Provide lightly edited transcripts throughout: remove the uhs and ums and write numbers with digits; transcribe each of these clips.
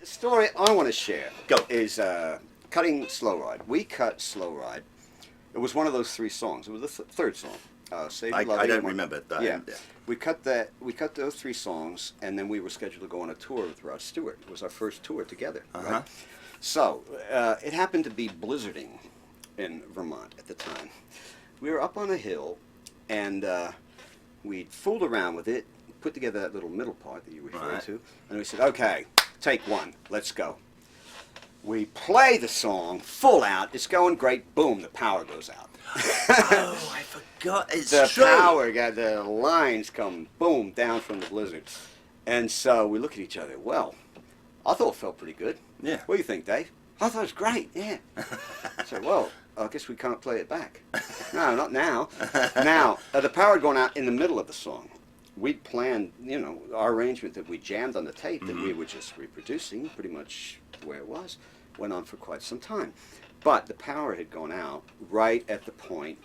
The story I want to share is cutting Slow Ride. We cut Slow Ride. It was one of those three songs. It was the third song. Save Your Love. I don't remember that. Yeah. We cut those three songs, and then we were scheduled to go on a tour with Rod Stewart. It was our first tour together. Right? So it happened to be blizzarding in Vermont at the time. We were up on a hill, and we'd fooled around with it, put together that little middle part that you referred to, and we said, okay, take one, let's go. We play the song full out, it's going great, boom, the power goes out. Oh, I forgot, it's the true. Power, the lines come, boom, down from the blizzard. And so we look at each other, well, I thought it felt pretty good. Yeah. What do you think, Dave? I thought it was great, yeah. So, well, I guess we can't play it back. No, not now. Now, the power had gone out in the middle of the song. We'd planned, you know, our arrangement that we jammed on the tape that we were just reproducing, pretty much the way it was, went on for quite some time. But the power had gone out right at the point,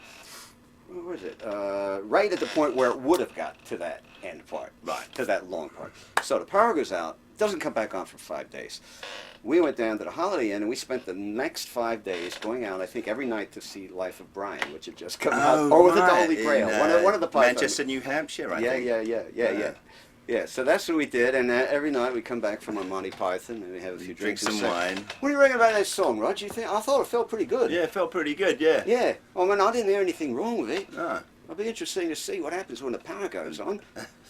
where was it? Right at the point where it would have got to that end part, to that long part. So the power goes out, doesn't come back on for 5 days. We went down to the Holiday Inn and we spent the next 5 days going out, I think, every night to see Life of Brian, which had just come out. Or was it the Holy Grail? One of the Python. Manchester, New Hampshire, I think. Yeah, so that's what we did, and every night we come back from our Monty Python and we have a few Drink drinks. some wine. What do you reckon about that song, Rod? You think? I thought it felt pretty good. Yeah, it felt pretty good, yeah. Yeah. I mean, I didn't hear anything wrong with it. No. It'll be interesting to see what happens when the power goes on.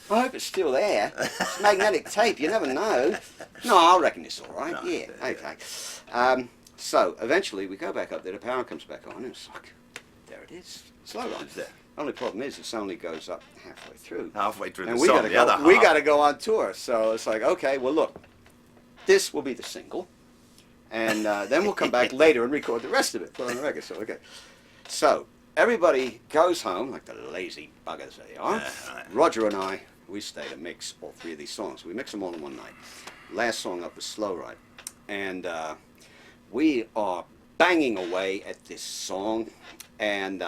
I hope it's still there. It's magnetic tape, you never know. No, I reckon it's all right. No, Yeah, okay. So, eventually, we go back up there, the power comes back on, and it's like, there it is. Slow Ride. It's there. Only problem is, it only goes up halfway through. Halfway through And the we song, gotta the go, other half. we got to go on tour. So it's like, okay, well, look, this will be the single, and then we'll come back later and record the rest of it, put on the record. So, okay. So, everybody goes home, like the lazy buggers they are. Yeah, right. Roger and I, we stay to mix all three of these songs. We mix them all in one night. Last song up was Slow Ride. And we are banging away at this song. And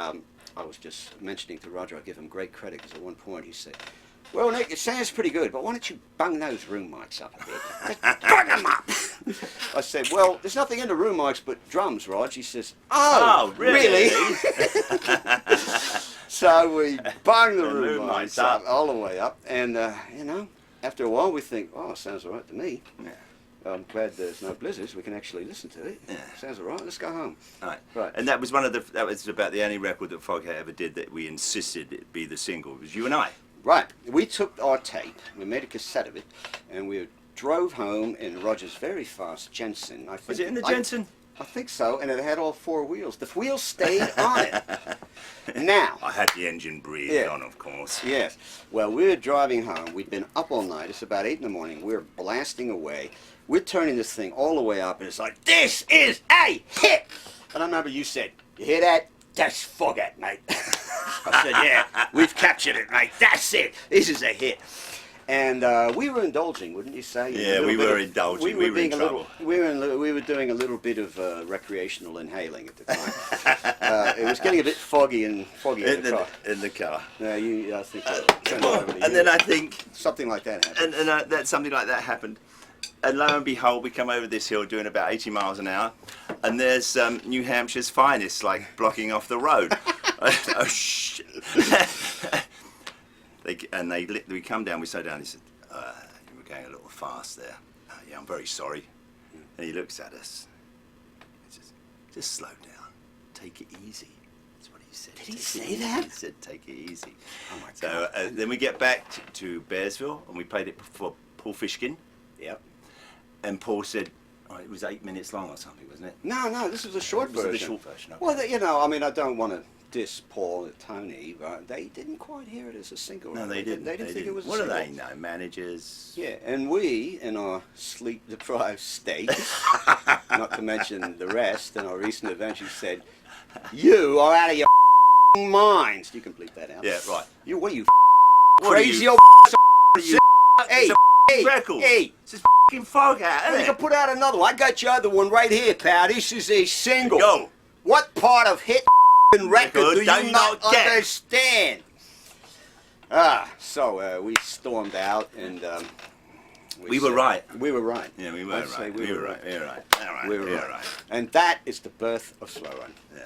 I was just mentioning to Roger, I give him great credit, because at one point he said, well, Nick, it sounds pretty good, but why don't you bung those room mics up a bit? Just bung them up! I said, well, there's nothing in the room mics but drums, Rog. He says, oh really? So we bung the room mics up all the way up, and, you know, after a while we think, oh, it sounds all right to me. Yeah. I'm glad there's no blizzards. We can actually listen to it. Yeah. Sounds all right. Let's go home. Right. And that was that was about the only record that Foghat ever did that we insisted it be the single. It was you and I. Right. We took our tape, we made a cassette of it, and we drove home in Roger's very fast Jameson. Was it in the Jameson? I think so, and it had all four wheels. The wheels stayed on it. Now. I had the engine breathed on, of course. Yes. Well, we were driving home. We'd been up all night. It's about 8 in the morning. We were blasting away. We're turning this thing all the way up, and it's like, this is a hit! And I remember you said, you hear that? That's Foghat, mate. I said, yeah, we've captured it, mate. That's it. This is a hit. And we were indulging, wouldn't you say? Yeah, we were indulging. We were in trouble. We were doing a little bit of recreational inhaling at the time. It was getting a bit foggy in the car. In the car. Yeah, I think. And then I think something like that happened. And that something like that happened. And lo and behold, we come over this hill doing about 80 miles an hour, and there's New Hampshire's finest, like, blocking off the road. Oh, shit. We come down, we slow down, he said, you were going a little fast there. Yeah, I'm very sorry. And he looks at us. He says, just slow down. Take it easy. That's what he said. Did he say that? He said, take it easy. Oh, my God. So then we get back to Bearsville, and we played it for Paul Fishkin. Yep. And Paul said, oh, it was 8 minutes long or something, wasn't it? No, this was a short version. The short version. Okay. Well, you know, I mean, I don't want to diss Paul and Tony, but they didn't quite hear it as a single. No, they didn't. They didn't think it was a single. What single. do they know? Managers. Yeah, and we, in our sleep-deprived state, not to mention the rest, in our recent adventures, said, you are out of your minds. You can bleep that out. Yeah, right. You, what are you, What crazy are old you? Hey, Record. Hey. It's a fucking Foghat, isn't You it? can put out another one. I got your other one right here, pal. This is a single. Go. What part of hit record do you not get? understand? So we stormed out, and We were right. We were right. Yeah, we were I'd say right. we We were were right. right. We were right. All right. We were We were right. right. And that is the birth of Slow Run. Yeah.